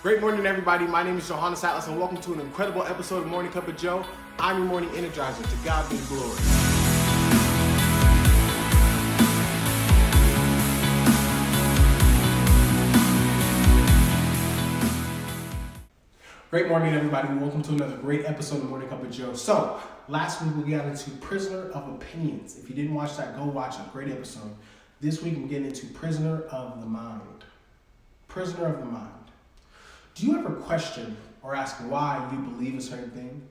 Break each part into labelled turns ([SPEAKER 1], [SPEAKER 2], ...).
[SPEAKER 1] Great morning, everybody. My name is Johannes Atlas, and welcome to an incredible episode of Morning Cup of Joe. I'm your morning energizer. To God be the glory. Great morning, everybody. Welcome to another great episode of Morning Cup of Joe. So, last week we got into Prisoner of Opinions. If you didn't watch that, go watch it. Great episode. This week I'm getting into Prisoner of the Mind. Prisoner of the Mind. Do you ever question or ask why you believe a certain thing?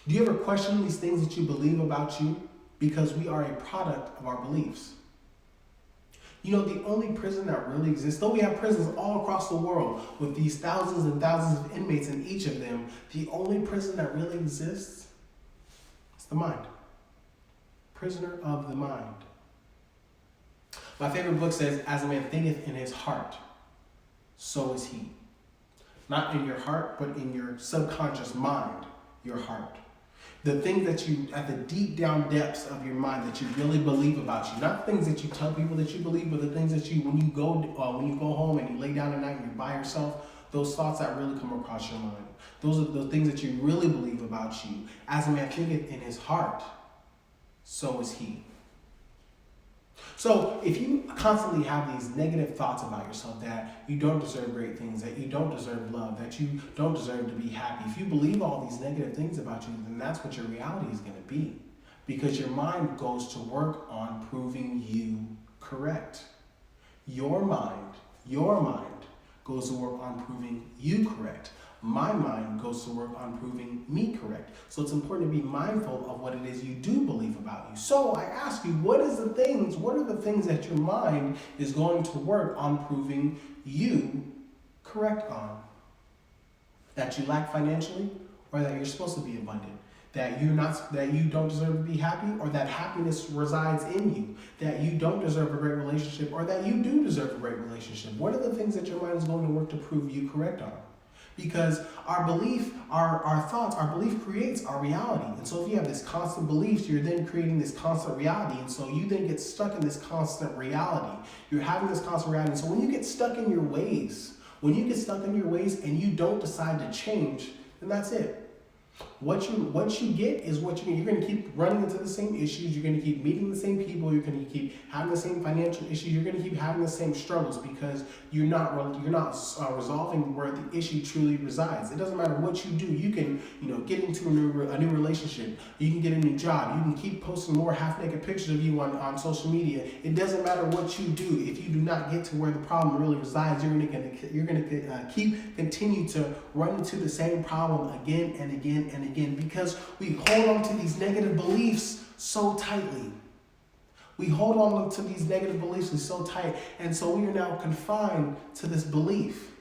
[SPEAKER 1] Do you ever question these things that you believe about you? Because we are a product of our beliefs. You know, the only prison that really exists, though we have prisons all across the world with these thousands and thousands of inmates in each of them, the only prison that really exists is the mind. Prisoner of the mind. My favorite book says, as a man thinketh in his heart, so is he. Not in your heart, but in your subconscious mind, your heart. The things that you, at the deep down depths of your mind, that you really believe about you. Not things that you tell people that you believe, but the things that you, when you go home and you lay down at night and you're by yourself, those thoughts that really come across your mind. Those are the things that you really believe about you. As a man thinketh in his heart, so is he. So if you constantly have these negative thoughts about yourself, that you don't deserve great things, that you don't deserve love, that you don't deserve to be happy, if you believe all these negative things about you, then that's what your reality is going to be. Because your mind goes to work on proving you correct. Your mind goes to work on proving you correct. My mind goes to work on proving me correct. So it's important to be mindful of what it is you do believe about you. So I ask you, what are the things that your mind is going to work on proving you correct on? That you lack financially, or that you're supposed to be abundant? That you don't deserve to be happy, or that happiness resides in you? That you don't deserve a great relationship, or that you do deserve a great relationship? What are the things that your mind is going to work to prove you correct on? Because our belief, our thoughts, our belief creates our reality. And so if you have this constant belief, you're then creating this constant reality. And so you then get stuck in this constant reality. You're having this constant reality. And so when you get stuck in your ways, and you don't decide to change, then that's it. What you get is what you get. You're going to keep running into the same issues. You're going to keep meeting the same people. You're going to keep having the same financial issues. You're going to keep having the same struggles because you're not resolving where the issue truly resides. It doesn't matter what you do. You can get into a new relationship. You can get a new job. You can keep posting more half-naked pictures of you on social media. It doesn't matter what you do. If you do not get to where the problem really resides, you're going to continue to run into the same problem again and again and again, because we hold on to these negative beliefs so tightly. We hold on to these negative beliefs so tight, and so we are now confined to this belief.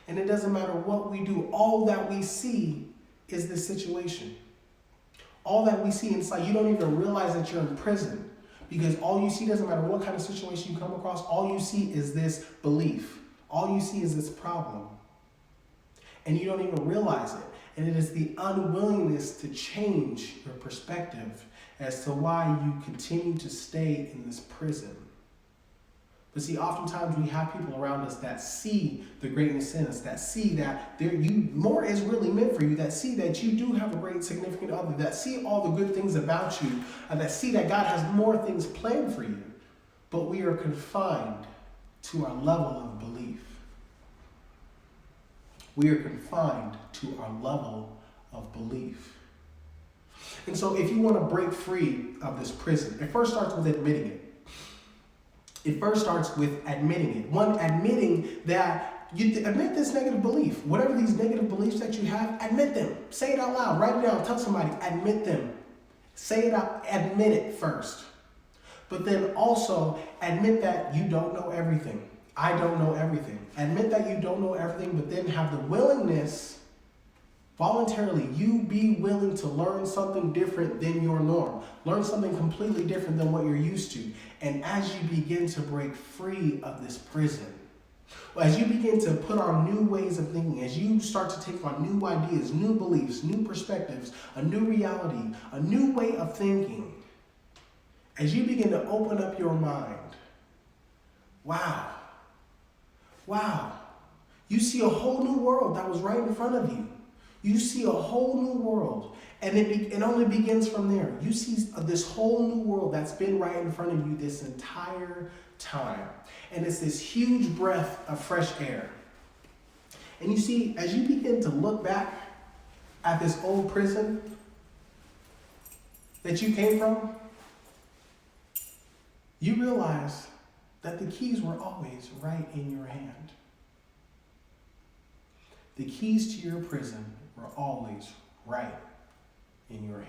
[SPEAKER 1] And it doesn't matter what we do, all that we see is this situation. All that we see inside, you don't even realize that you're in prison, because all you see, doesn't matter what kind of situation you come across, all you see is this belief. All you see is this problem. And you don't even realize it. And it is the unwillingness to change your perspective as to why you continue to stay in this prison. But see, oftentimes we have people around us that see the greatness in us, that see that more is really meant for you, that see that you do have a great significant other, that see all the good things about you, and that see that God has more things planned for you. But we are confined to our level of belief. We are confined to our level of belief. And so if you want to break free of this prison, it first starts with admitting it. It first starts with admitting it. One, admitting that you admit this negative belief. Whatever these negative beliefs that you have, admit them. Say it out loud. Write it down. Tell somebody. Admit them. Say it out. Admit it first. But then also admit that you don't know everything. I don't know everything. Admit that you don't know everything, but then have the willingness, voluntarily, you be willing to learn something different than your norm. Learn something completely different than what you're used to. And as you begin to break free of this prison, as you begin to put on new ways of thinking, as you start to take on new ideas, new beliefs, new perspectives, a new reality, a new way of thinking, as you begin to open up your mind, wow, You see a whole new world that was right in front of you. You see a whole new world. And it only begins from there. You see this whole new world that's been right in front of you this entire time. And it's this huge breath of fresh air. And you see, as you begin to look back at this old prison that you came from, you realize that the keys were always right in your hand. The keys to your prison were always right in your hand.